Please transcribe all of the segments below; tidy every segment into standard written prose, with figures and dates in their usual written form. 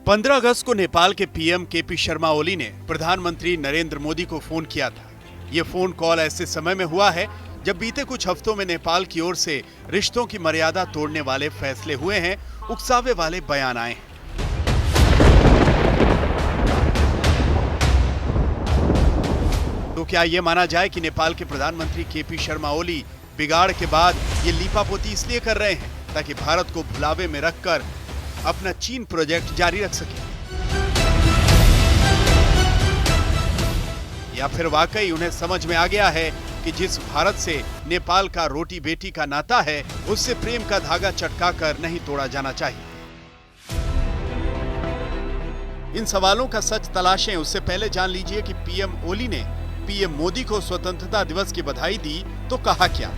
15 अगस्त को नेपाल के PM KP Sharma Oli ने प्रधानमंत्री नरेंद्र मोदी को फोन किया था। ये फोन कॉल ऐसे समय में हुआ है जब बीते कुछ हफ्तों में नेपाल की ओर से रिश्तों की मर्यादा तोड़ने वाले फैसले हुए हैं, उकसावे वाले बयान आए हैं। तो क्या ये माना जाए कि नेपाल के प्रधानमंत्री केपी शर्मा ओली बिगाड़ के बाद ये लीपापोती इसलिए कर रहे हैं ताकि भारत को भुलावे में रखकर अपना चीन प्रोजेक्ट जारी रख सके, या फिर वाकई उन्हें समझ में आ गया है कि जिस भारत से नेपाल का रोटी बेटी का नाता है उससे प्रेम का धागा चटकाकर नहीं तोड़ा जाना चाहिए। इन सवालों का सच तलाशें उससे पहले जान लीजिए कि पीएम ओली ने पीएम मोदी को स्वतंत्रता दिवस की बधाई दी तो कहा क्या।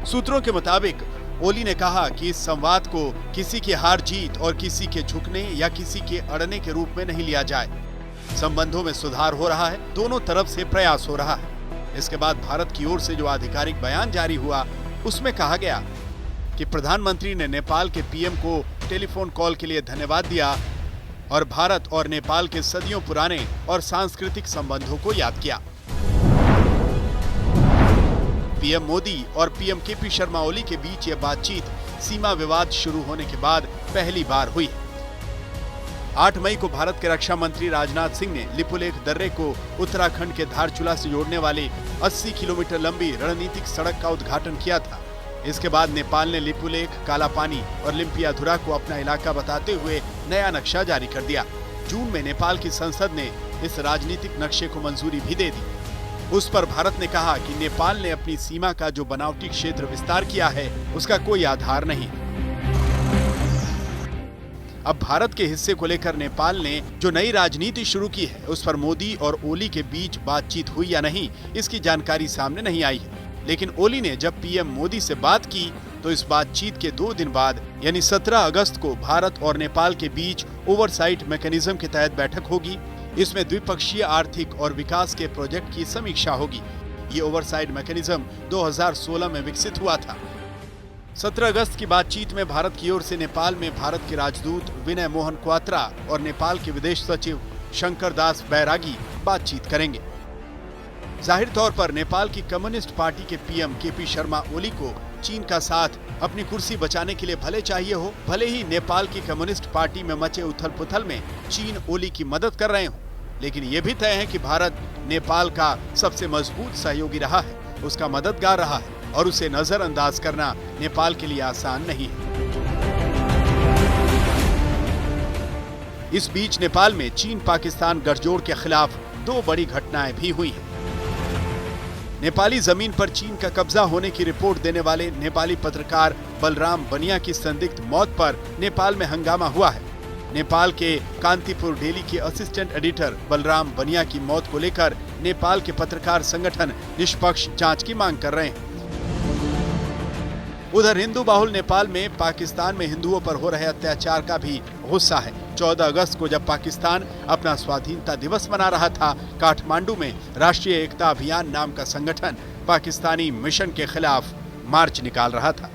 सूत्रों के मुताबिक ओली ने कहा कि इस संवाद को किसी की हार जीत और किसी के झुकने या किसी के अड़ने के रूप में नहीं लिया जाए। संबंधों में सुधार हो रहा है, दोनों तरफ से प्रयास हो रहा है। इसके बाद भारत की ओर से जो आधिकारिक बयान जारी हुआ उसमें कहा गया कि प्रधानमंत्री ने नेपाल के पीएम को टेलीफोन कॉल के लिए धन्यवाद दिया और भारत और नेपाल के सदियों पुराने और सांस्कृतिक संबंधों को याद किया। पीएम मोदी और पीएम केपी शर्मा ओली के बीच यह बातचीत सीमा विवाद शुरू होने के बाद पहली बार हुई। 8 मई को भारत के रक्षा मंत्री राजनाथ सिंह ने लिपुलेख दर्रे को उत्तराखंड के धारचूला से जोड़ने वाली 80 किलोमीटर लंबी रणनीतिक सड़क का उद्घाटन किया था। इसके बाद नेपाल ने लिपुलेख, कालापानी और लिम्पियाधुरा को अपना इलाका बताते हुए नया नक्शा जारी कर दिया। जून में नेपाल की संसद ने इस राजनीतिक नक्शे को मंजूरी भी दे दी। उस पर भारत ने कहा कि नेपाल ने अपनी सीमा का जो बनावटी क्षेत्र विस्तार किया है उसका कोई आधार नहीं। अब भारत के हिस्से को लेकर नेपाल ने जो नई राजनीति शुरू की है उस पर मोदी और ओली के बीच बातचीत हुई या नहीं इसकी जानकारी सामने नहीं आई है। लेकिन ओली ने जब पीएम मोदी से बात की तो इस बातचीत के 2 दिन बाद यानी 17 अगस्त को भारत और नेपाल के बीच ओवरसाइट मैकेनिज्म के तहत बैठक होगी। इसमें द्विपक्षीय आर्थिक और विकास के प्रोजेक्ट की समीक्षा होगी। ये ओवरसाइट मैकेनिज्म 2016 में विकसित हुआ था। 17 अगस्त की बातचीत में भारत की ओर से नेपाल में भारत के राजदूत विनय मोहन क्वात्रा और नेपाल के विदेश सचिव शंकर दास बैरागी बातचीत करेंगे। जाहिर तौर पर नेपाल की कम्युनिस्ट पार्टी के पीएम केपी शर्मा ओली को चीन का साथ अपनी कुर्सी बचाने के लिए भले चाहिए हो, भले ही नेपाल की कम्युनिस्ट पार्टी में मचे उथल पुथल में चीन ओली की मदद कर रहे हो, लेकिन ये भी तय है कि भारत नेपाल का सबसे मजबूत सहयोगी रहा है, उसका मददगार रहा है और उसे नजरअंदाज करना नेपाल के लिए आसान नहीं है। इस बीच नेपाल में चीन पाकिस्तान गठजोड़ के खिलाफ 2 बड़ी घटनाएं भी हुई हैं। नेपाली जमीन पर चीन का कब्जा होने की रिपोर्ट देने वाले नेपाली पत्रकार बलराम बनिया की संदिग्ध मौत पर नेपाल में हंगामा हुआ है। नेपाल के कांतिपुर डेली के असिस्टेंट एडिटर बलराम बनिया की मौत को लेकर नेपाल के पत्रकार संगठन निष्पक्ष जांच की मांग कर रहे हैं। उधर हिंदू बाहुल नेपाल में पाकिस्तान में हिंदुओं पर हो रहे अत्याचार का भी गुस्सा है। 14 अगस्त को जब पाकिस्तान अपना स्वाधीनता दिवस मना रहा था, काठमांडू में राष्ट्रीय एकता अभियान नाम का संगठन पाकिस्तानी मिशन के खिलाफ मार्च निकाल रहा था।